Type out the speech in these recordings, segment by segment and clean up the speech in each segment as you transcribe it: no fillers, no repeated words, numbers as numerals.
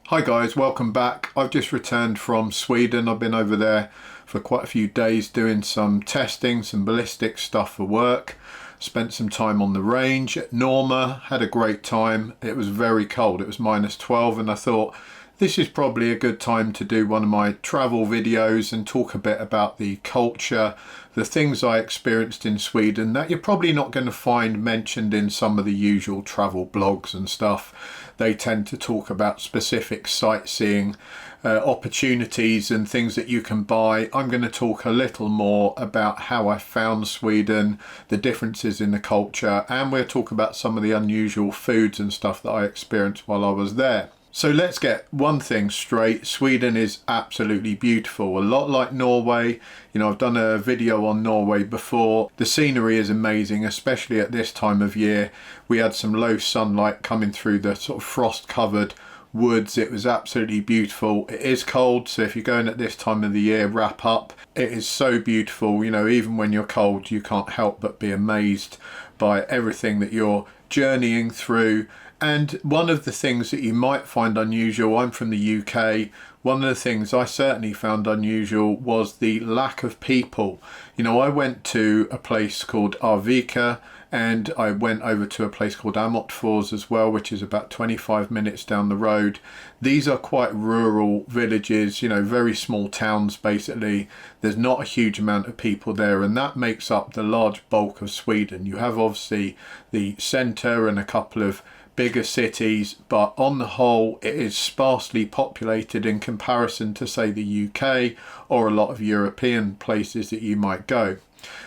Hi guys, welcome back. I've just returned from Sweden. I've been over there for quite a few days doing some testing, some ballistic stuff for work. Spent some time on the range at Norma, had a great time. It was very cold, it was -12, and I thought this is probably a good time to do one of my travel videos and talk a bit about the culture, the things I experienced in Sweden that you're probably not going to find mentioned in some of the usual travel blogs and stuff. They tend to talk about specific sightseeing opportunities and things that you can buy. I'm going to talk a little more about how I found Sweden, the differences in the culture, and we'll talk about some of the unusual foods and stuff that I experienced while I was there. So let's get one thing straight. Sweden is absolutely beautiful, a lot like Norway. You know, I've done a video on Norway before. The scenery is amazing, especially at this time of year. We had some low sunlight coming through the sort of frost covered woods. It was absolutely beautiful. It is cold, so if you're going at this time of the year, wrap up. It is so beautiful. You know, even when you're cold, you can't help but be amazed by everything that you're journeying through. And one of the things that you might find unusual, I'm from the UK, one of the things I certainly found unusual was the lack of people. You know, I went to a place called Arvika, and I went over to a place called Amotfors as well, which is about 25 minutes down the road. These are quite rural villages, you know, very small towns basically. There's not a huge amount of people there, and that makes up the large bulk of Sweden. You have obviously the centre and a couple of bigger cities, but on the whole it is sparsely populated in comparison to, say, the UK or a lot of European places that you might go.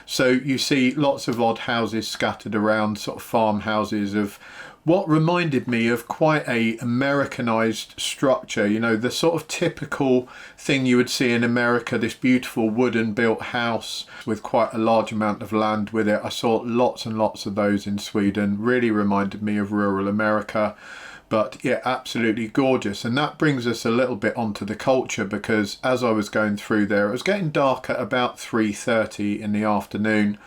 So you see lots of odd houses scattered around, sort of farmhouses of what reminded me of quite a Americanized structure, you know, the sort of typical thing you would see in America, this beautiful wooden built house with quite a large amount of land with it. I saw lots and lots of those in Sweden, really reminded me of rural America. But yeah, absolutely gorgeous. And that brings us a little bit onto the culture, because as I was going through there, it was getting dark at about 3:30 in the afternoon.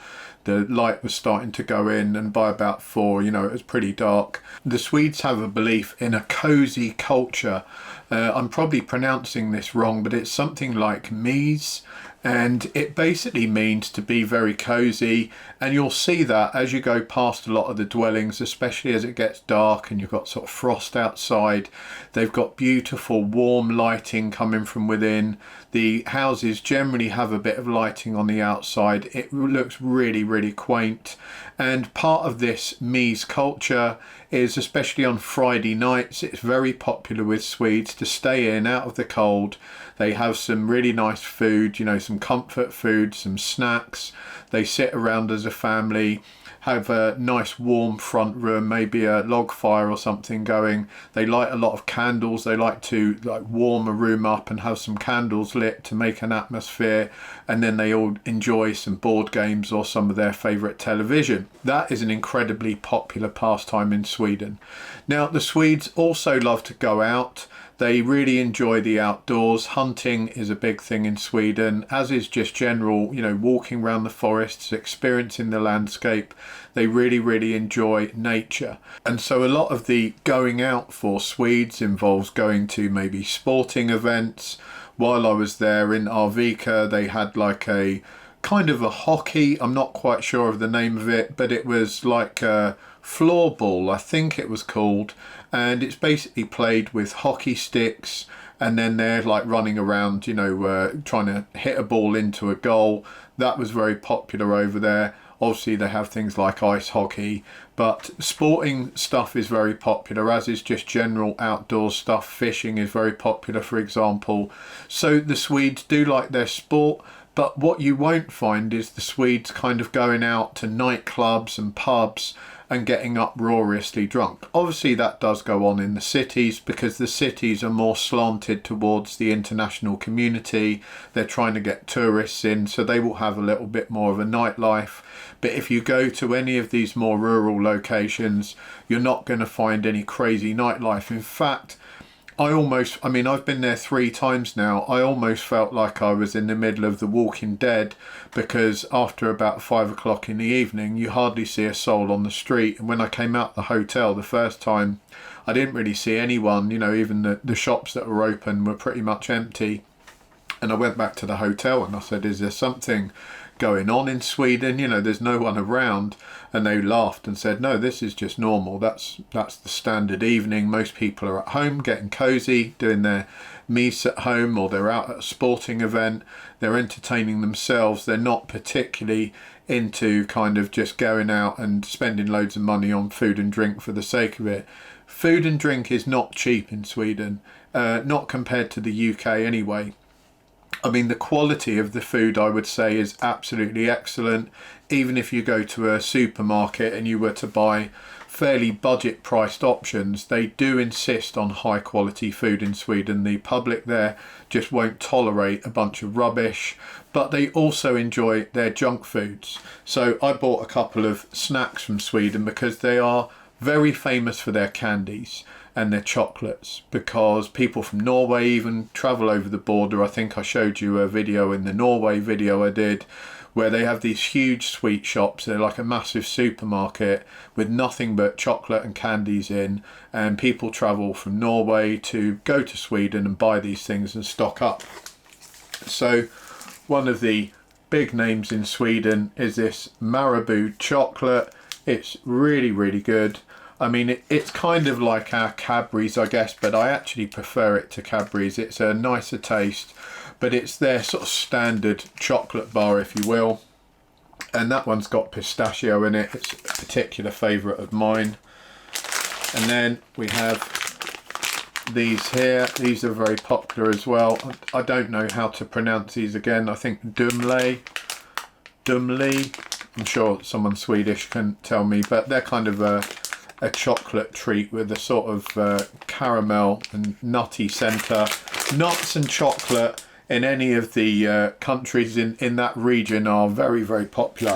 The light was starting to go in, and by about 4, you know, it was pretty dark. The Swedes have a belief in a cozy culture. I'm probably pronouncing this wrong, but it's something like mys, and it basically means to be very cozy. And you'll see that as you go past a lot of the dwellings, especially as it gets dark and you've got sort of frost outside. They've got beautiful warm lighting coming from within. The houses generally have a bit of lighting on the outside. It looks really, really quaint. And part of this mys culture is, especially on Friday nights, it's very popular with Swedes to stay in out of the cold. They have some really nice food, you know, some comfort food, some snacks. They sit around as a family, have a nice warm front room, maybe a log fire or something going. They light a lot of candles. They like to warm a room up and have some candles lit to make an atmosphere, and then they all enjoy some board games or some of their favourite television. That is an incredibly popular pastime in Sweden. Now, the Swedes also love to go out. They really enjoy the outdoors. Hunting is a big thing in Sweden, as is just general, you know, walking around the forests, experiencing the landscape. They really, really enjoy nature. And so a lot of the going out for Swedes involves going to maybe sporting events. While I was there in Arvika, they had like a kind of a hockey, I'm not quite sure of the name of it, but it was like a floorball, I think it was called, and it's basically played with hockey sticks, and then they're like running around, you know, trying to hit a ball into a goal. That was very popular over there. Obviously they have things like ice hockey, but sporting stuff is very popular, as is just general outdoor stuff. Fishing is very popular, for example. So the Swedes do like their sport. But what you won't find is the Swedes kind of going out to nightclubs and pubs and getting uproariously drunk. Obviously that does go on in the cities, because the cities are more slanted towards the international community. They're trying to get tourists in, so they will have a little bit more of a nightlife. But if you go to any of these more rural locations, you're not going to find any crazy nightlife. In fact, I mean, I've been there 3 times now. I almost felt like I was in the middle of The Walking Dead, because after about 5 o'clock in the evening, you hardly see a soul on the street. And when I came out the hotel the first time, I didn't really see anyone. You know, even the shops that were open were pretty much empty. And I went back to the hotel and I said, is there something going on in Sweden? You know, there's no one around. And they laughed and said, no, this is just normal. That's the standard evening. Most people are at home getting cozy, doing their meals at home, or they're out at a sporting event. They're entertaining themselves. They're not particularly into kind of just going out and spending loads of money on food and drink for the sake of it. Food and drink is not cheap in Sweden, not compared to the UK anyway. I mean, the quality of the food, I would say, is absolutely excellent. Even if you go to a supermarket and you were to buy fairly budget priced options, they do insist on high quality food in Sweden. The public there just won't tolerate a bunch of rubbish, but they also enjoy their junk foods. So I bought a couple of snacks from Sweden because they are very famous for their candies and their chocolates, because people from Norway even travel over the border. I think I showed you a video in the Norway video I did where they have these huge sweet shops. They're like a massive supermarket with nothing but chocolate and candies in, and people travel from Norway to go to Sweden and buy these things and stock up. So one of the big names in Sweden is this Marabou chocolate. It's really, really good. I mean, it's kind of like our Cadbury's, I guess, but I actually prefer it to Cadbury's. It's a nicer taste, but it's their sort of standard chocolate bar, if you will. And that one's got pistachio in it. It's a particular favourite of mine. And then we have these here. These are very popular as well. I don't know how to pronounce these again. I think Dumle. I'm sure someone Swedish can tell me, but they're kind of a chocolate treat with a sort of caramel and nutty centre. Nuts and chocolate in any of the countries in that region are very, very popular.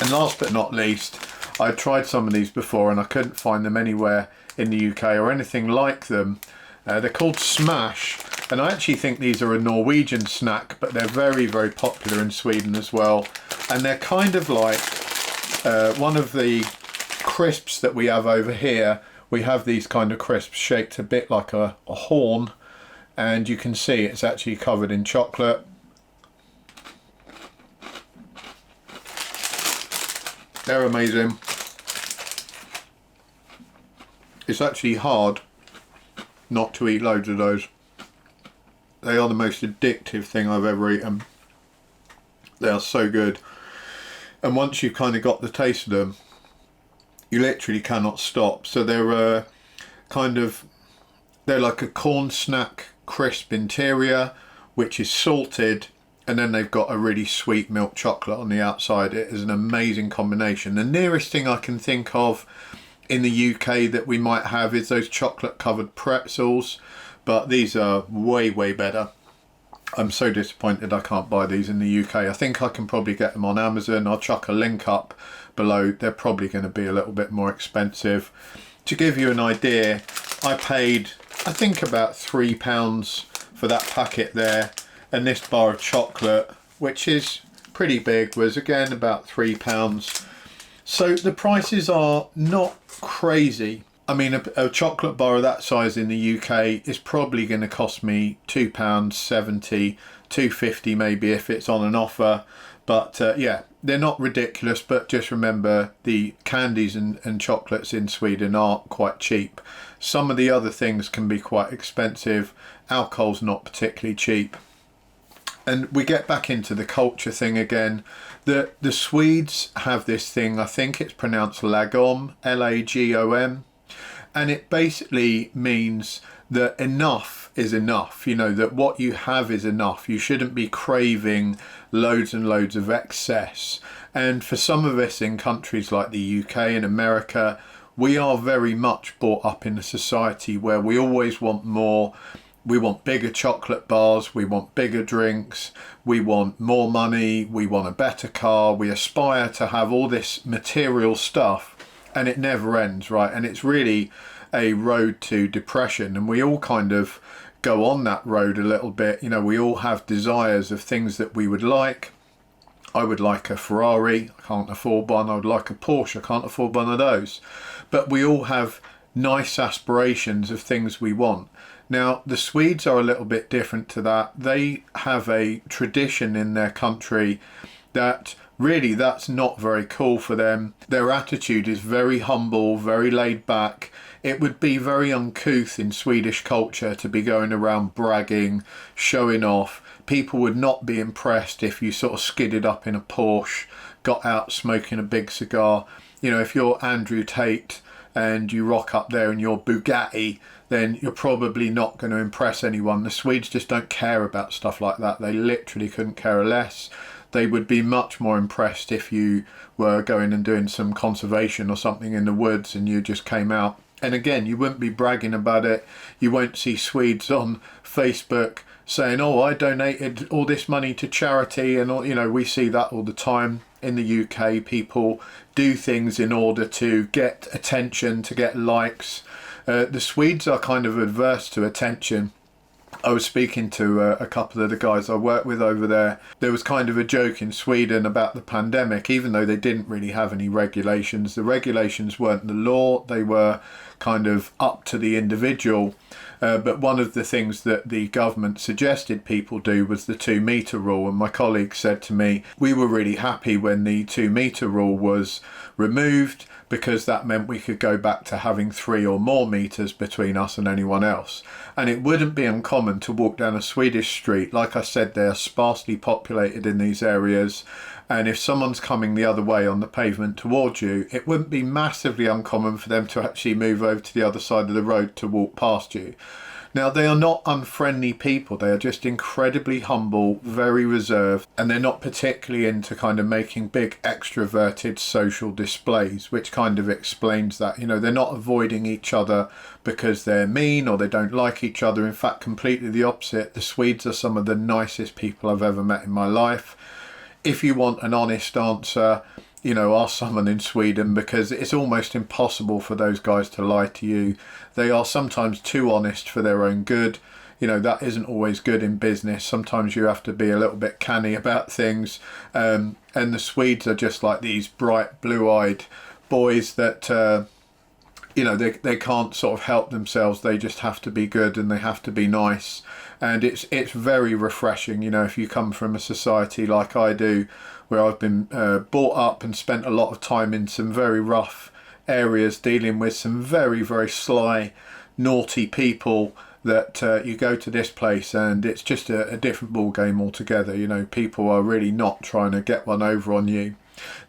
And last but not least, I tried some of these before and I couldn't find them anywhere in the UK or anything like them. They're called Smash, and I actually think these are a Norwegian snack, but they're very, very popular in Sweden as well. And they're kind of like one of the crisps that we have over here. We have these kind of crisps shaped a bit like a horn, and you can see it's actually covered in chocolate. They're amazing. It's actually hard not to eat loads of those. They are the most addictive thing I've ever eaten. They are so good. And once you've kind of got the taste of them, you literally cannot stop. So they're they're like a corn snack crisp interior, which is salted, and then they've got a really sweet milk chocolate on the outside. It is an amazing combination. The nearest thing I can think of in the UK that we might have is those chocolate covered pretzels, but these are way, way better. I'm so disappointed I can't buy these in the UK. I think I can probably get them on Amazon. I'll chuck a link up below. They're probably going to be a little bit more expensive. To give you an idea, I paid, I think, about £3 for that packet there, and this bar of chocolate, which is pretty big, was again about £3. So the prices are not crazy. I mean, a chocolate bar of that size in the UK is probably going to cost me £2.70, £2.50 maybe if it's on an offer. But yeah, they're not ridiculous, but just remember the candies and chocolates in Sweden are quite cheap. Some of the other things can be quite expensive. Alcohol's not particularly cheap. And we get back into the culture thing again. The Swedes have this thing, I think it's pronounced lagom, L-A-G-O-M. And it basically means that enough is enough, you know, that what you have is enough. You shouldn't be craving loads and loads of excess. And for some of us in countries like the UK and America, we are very much brought up in a society where we always want more. We want bigger chocolate bars, we want bigger drinks, we want more money, we want a better car, we aspire to have all this material stuff, and it never ends, right? And it's really a road to depression, and we all kind of go on that road a little bit. You know, we all have desires of things that we would like. I would like a Ferrari, I can't afford one. I would like a Porsche, I can't afford one of those. But we all have nice aspirations of things we want. Now, the Swedes are a little bit different to that. They have a tradition in their country that really that's not very cool for them. Their attitude is very humble, very laid back. It would be very uncouth in Swedish culture to be going around bragging, showing off. People would not be impressed if you sort of skidded up in a Porsche, got out smoking a big cigar. You know, if you're Andrew Tate and you rock up there in your Bugatti, then you're probably not going to impress anyone. The Swedes just don't care about stuff like that. They literally couldn't care less. They would be much more impressed if you were going and doing some conservation or something in the woods and you just came out. And again, you wouldn't be bragging about it. You won't see Swedes on Facebook saying, oh, I donated all this money to charity, and all, you know, we see that all the time. In the UK, people do things in order to get attention, to get likes. The Swedes are kind of adverse to attention. I was speaking to a couple of the guys I work with over there. There was kind of a joke in Sweden about the pandemic, even though they didn't really have any regulations. The regulations weren't the law, they were kind of up to the individual. But one of the things that the government suggested people do was the 2 metre rule. And my colleague said to me, we were really happy when the 2 metre rule was removed, because that meant we could go back to having 3 or more meters between us and anyone else. And it wouldn't be uncommon to walk down a Swedish street. Like I said, they're sparsely populated in these areas. And if someone's coming the other way on the pavement towards you, it wouldn't be massively uncommon for them to actually move over to the other side of the road to walk past you. Now, they are not unfriendly people. They are just incredibly humble, very reserved, and they're not particularly into kind of making big extroverted social displays, which kind of explains that. You know, they're not avoiding each other because they're mean or they don't like each other. In fact, completely the opposite. The Swedes are some of the nicest people I've ever met in my life. If you want an honest answer, you know, ask someone in Sweden, because it's almost impossible for those guys to lie to you. They are sometimes too honest for their own good. You know, that isn't always good in business. Sometimes you have to be a little bit canny about things. And the Swedes are just like these bright blue-eyed boys that, you know, they can't sort of help themselves. They just have to be good and they have to be nice. And it's very refreshing, you know, if you come from a society like I do, where I've been brought up and spent a lot of time in some very rough areas dealing with some very, very sly, naughty people, that you go to this place and it's just a different ball game altogether. You know, people are really not trying to get one over on you.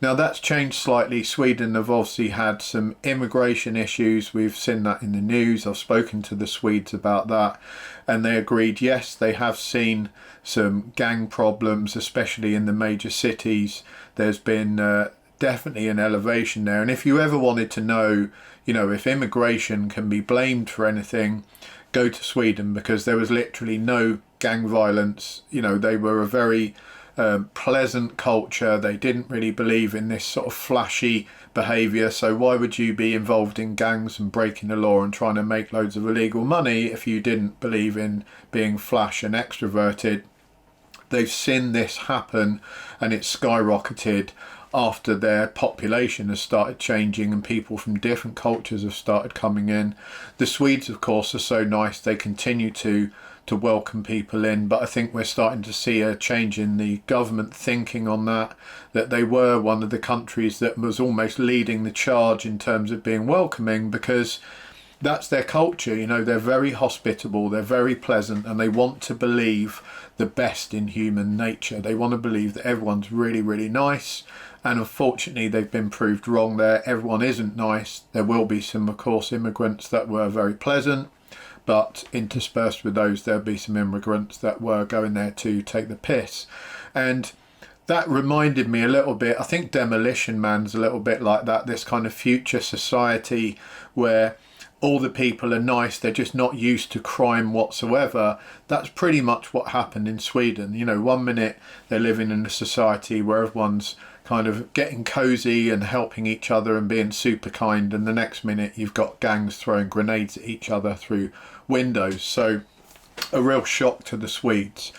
Now, that's changed slightly. Sweden have obviously had some immigration issues. We've seen that in the news. I've spoken to the Swedes about that, and they agreed, yes, they have seen some gang problems, especially in the major cities. There's been definitely an elevation there. And if you ever wanted to know, you know, if immigration can be blamed for anything, go to Sweden, because there was literally no gang violence. You know, they were a very pleasant culture. They didn't really believe in this sort of flashy behaviour, so why would you be involved in gangs and breaking the law and trying to make loads of illegal money if you didn't believe in being flash and extroverted? They've seen this happen, and it's skyrocketed after their population has started changing and people from different cultures have started coming in. The Swedes, of course, are so nice. They continue to welcome people in, but I think we're starting to see a change in the government thinking on that they were one of the countries that was almost leading the charge in terms of being welcoming, because that's their culture. You know, they're very hospitable, they're very pleasant, and they want to believe the best in human nature. They want to believe that everyone's really, really nice, and unfortunately they've been proved wrong there. Everyone isn't nice. There will be some, of course, immigrants that were very pleasant, but interspersed with those there'll be some immigrants that were going there to take the piss. And that reminded me a little bit, I think Demolition Man's a little bit like that, this kind of future society where all the people are nice, they're just not used to crime whatsoever. That's pretty much what happened in Sweden. You know, one minute they're living in a society where everyone's kind of getting cozy and helping each other and being super kind, and the next minute you've got gangs throwing grenades at each other through windows. So a real shock to the Swedes.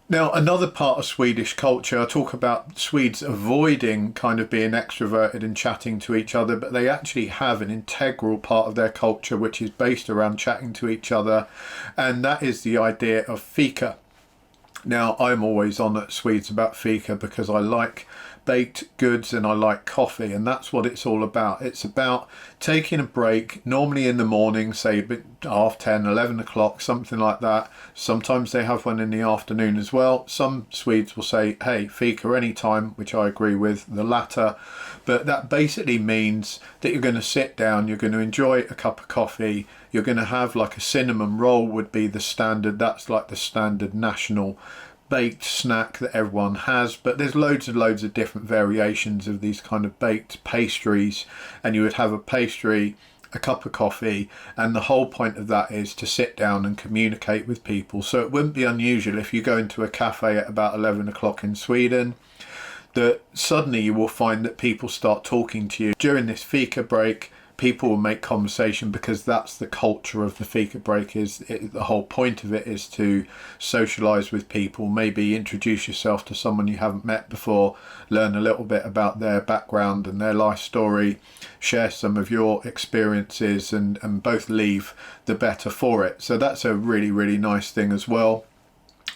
Now, another part of Swedish culture, I talk about Swedes avoiding kind of being extroverted and chatting to each other, but they actually have an integral part of their culture which is based around chatting to each other, and that is the idea of fika. Now, I'm always on at Swedes about fika because I like baked goods and I like coffee, and that's what it's all about. It's about taking a break, normally in the morning, say 10:30, 11 o'clock, something like that. Sometimes they have one in the afternoon as well. Some Swedes will say, hey, fika anytime, which I agree with, the latter. But that basically means that you're going to sit down, you're going to enjoy a cup of coffee, you're going to have like a cinnamon roll would be the standard, that's like the standard national baked snack that everyone has, but there's loads and loads of different variations of these kind of baked pastries, and you would have a pastry, a cup of coffee, and the whole point of that is to sit down and communicate with people. So it wouldn't be unusual if you go into a cafe at about 11 o'clock in Sweden that suddenly you will find that people start talking to you. During this fika break, people will make conversation because that's the culture of the fika break. The whole point of it is to socialize with people, maybe introduce yourself to someone you haven't met before, learn a little bit about their background and their life story, share some of your experiences, and both leave the better for it. So that's a really, really nice thing as well.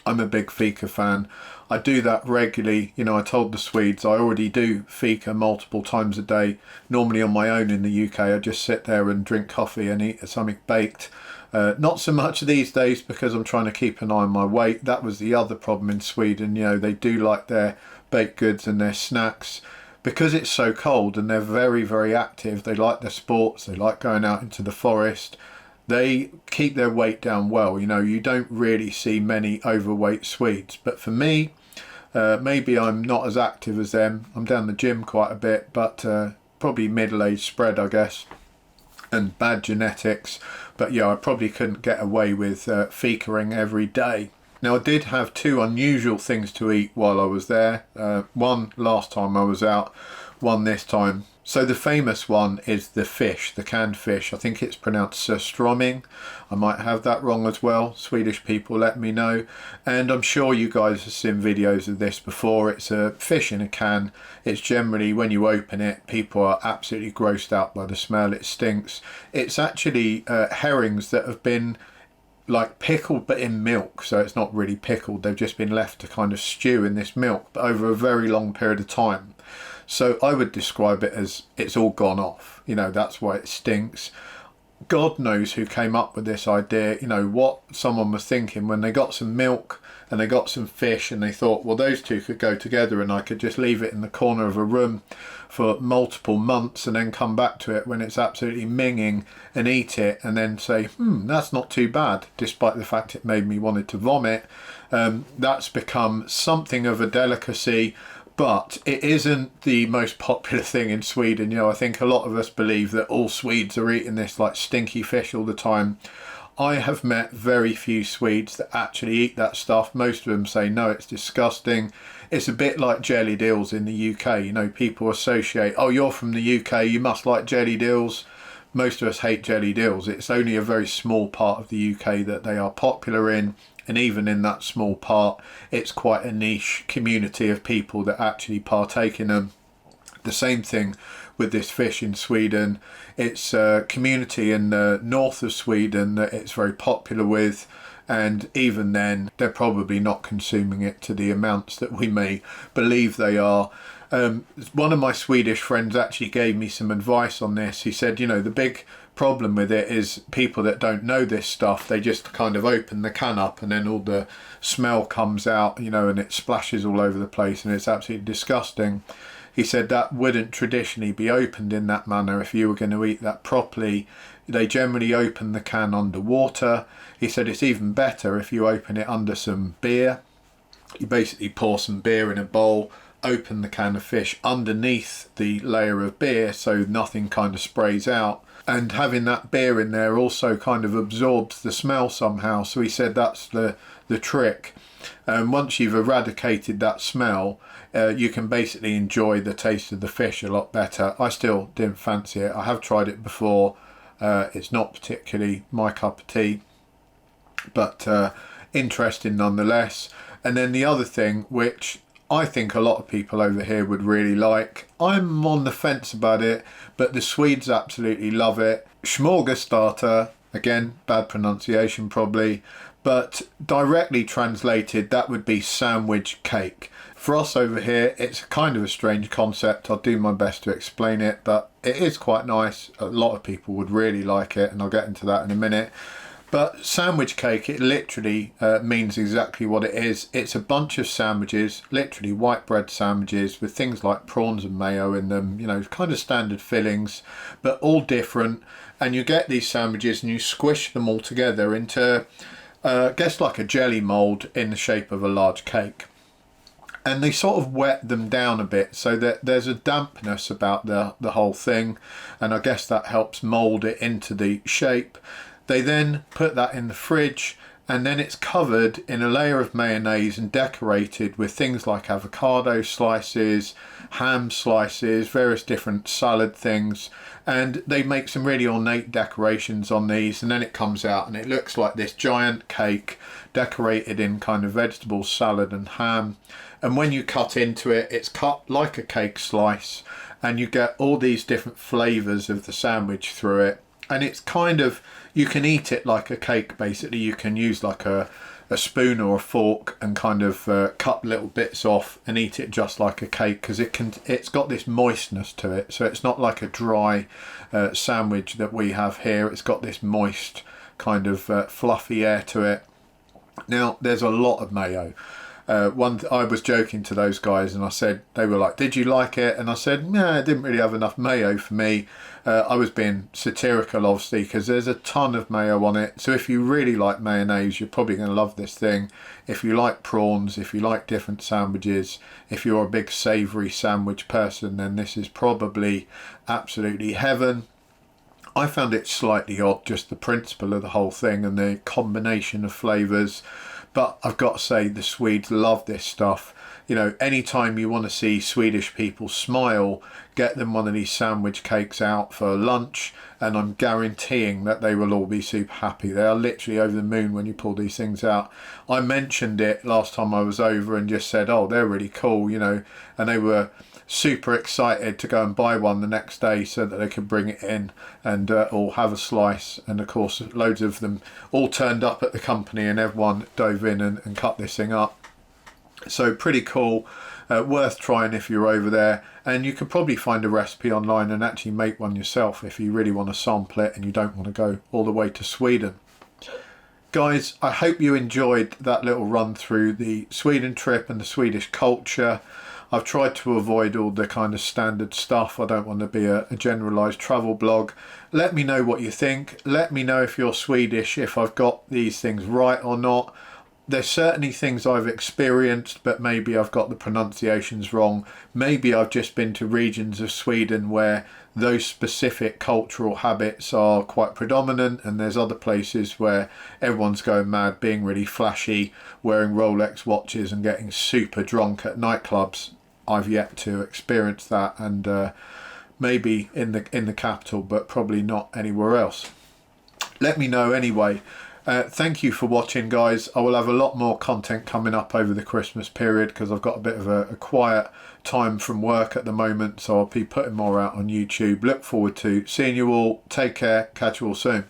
I'm a big fika fan. I do that regularly. You know, I told the Swedes I already do fika multiple times a day. Normally on my own in the UK, I just sit there and drink coffee and eat something baked. Not so much these days because I'm trying to keep an eye on my weight. That was the other problem in Sweden. You know, they do like their baked goods and their snacks. Because it's so cold and they're very, very active, they like their sports, they like going out into the forest. They keep their weight down well. You know, you don't really see many overweight Swedes. But for me, maybe I'm not as active as them. I'm down the gym quite a bit, but probably middle-age spread, I guess, and bad genetics. But yeah, I probably couldn't get away with fikaing every day. Now, I did have two unusual things to eat while I was there. One last time I was out, one this time. So the famous one is the fish, the canned fish. I think it's pronounced surströmming. I might have that wrong as well. Swedish people, let me know. And I'm sure you guys have seen videos of this before. It's a fish in a can. It's generally, when you open it, people are absolutely grossed out by the smell. It stinks. It's actually herrings that have been like pickled but in milk, so it's not really pickled, they've just been left to kind of stew in this milk but over a very long period of time. So I would describe it as it's all gone off, you know, that's why it stinks. God knows who came up with this idea, you know, what someone was thinking when they got some milk and they got some fish and they thought, well, those two could go together and I could just leave it in the corner of a room for multiple months and then come back to it when it's absolutely minging and eat it and then say, that's not too bad, despite the fact it made me wanted to vomit. That's become something of a delicacy. But it isn't the most popular thing in Sweden. You know, I think a lot of us believe that all Swedes are eating this like stinky fish all the time. I have met very few Swedes that actually eat that stuff. Most of them say, no, it's disgusting. It's a bit like jellied eels in the UK. You know, people associate, oh, you're from the UK, you must like jellied eels. Most of us hate jellied eels. It's only a very small part of the UK that they are popular in. And even in that small part, it's quite a niche community of people that actually partake in them. The same thing with this fish in Sweden. It's a community in the north of Sweden that it's very popular with. And even then, they're probably not consuming it to the amounts that we may believe they are. One of my Swedish friends actually gave me some advice on this. He said, you know, the big problem with it is people that don't know this stuff, they just kind of open the can up and then all the smell comes out, you know, and it splashes all over the place and it's absolutely disgusting. He said that wouldn't traditionally be opened in that manner if you were going to eat that properly. They generally open the can underwater. He said it's even better if you open it under some beer. You basically pour some beer in a bowl, open the can of fish underneath the layer of beer so nothing kind of sprays out. and having that beer in there also kind of absorbs the smell somehow. So he said that's the trick. And once you've eradicated that smell, you can basically enjoy the taste of the fish a lot better. I still didn't fancy it. I have tried it before. It's not particularly my cup of tea, but interesting nonetheless. And then the other thing, which I think a lot of people over here would really like, I'm on the fence about it, but the Swedes absolutely love it. Smorgastarter, again, bad pronunciation probably, but directly translated that would be sandwich cake. For us over here, it's kind of a strange concept. I'll do my best to explain it, but it is quite nice. A lot of people would really like it, and I'll get into that in a minute. But sandwich cake, it literally means exactly what it is. It's a bunch of sandwiches, literally white bread sandwiches with things like prawns and mayo in them, you know, kind of standard fillings, but all different. And you get these sandwiches and you squish them all together into, I guess, like a jelly mould in the shape of a large cake. And they sort of wet them down a bit so that there's a dampness about the whole thing. And I guess that helps mould it into the shape. They then put that in the fridge, and then it's covered in a layer of mayonnaise and decorated with things like avocado slices, ham slices, various different salad things. And they make some really ornate decorations on these, and then it comes out and it looks like this giant cake decorated in kind of vegetable salad and ham. And when you cut into it, it's cut like a cake slice, and you get all these different flavours of the sandwich through it. And it's kind of, you can eat it like a cake basically. You can use like a spoon or a fork and kind of cut little bits off and eat it just like a cake, because it's got this moistness to it. So it's not like a dry sandwich that we have here. It's got this moist kind of fluffy air to it. Now there's a lot of mayo. I was joking to those guys and I said, they were like, did you like it? And I said, nah, it didn't really have enough mayo for me. I was being satirical obviously, because there's a ton of mayo on it. So if you really like mayonnaise, you're probably going to love this thing. If you like prawns, if you like different sandwiches, if you're a big savoury sandwich person, then this is probably absolutely heaven. I found it slightly odd, just the principle of the whole thing and the combination of flavours. But I've got to say, the Swedes love this stuff. You know, anytime you want to see Swedish people smile, get them one of these sandwich cakes out for lunch, and I'm guaranteeing that they will all be super happy. They are literally over the moon when you pull these things out. I mentioned it last time I was over and just said, oh, they're really cool, you know, and they were super excited to go and buy one the next day so that they could bring it in and all have a slice. And of course loads of them all turned up at the company and everyone dove in and cut this thing up. So pretty cool, worth trying if you're over there. And you can probably find a recipe online and actually make one yourself if you really want to sample it and you don't want to go all the way to Sweden. Guys, I hope you enjoyed that little run through the Sweden trip and the Swedish culture. I've tried to avoid all the kind of standard stuff. I don't want to be a generalised travel blog. Let me know what you think. Let me know if you're Swedish, if I've got these things right or not. There's certainly things I've experienced, but maybe I've got the pronunciations wrong. Maybe I've just been to regions of Sweden where those specific cultural habits are quite predominant, and there's other places where everyone's going mad, being really flashy, wearing Rolex watches and getting super drunk at nightclubs. I've yet to experience that, and maybe in the capital, but probably not anywhere else. Let me know anyway. Thank you for watching, guys. I will have a lot more content coming up over the Christmas period because I've got a bit of a quiet time from work at the moment, so I'll be putting more out on YouTube. Look forward to seeing you all. Take care. Catch you all soon.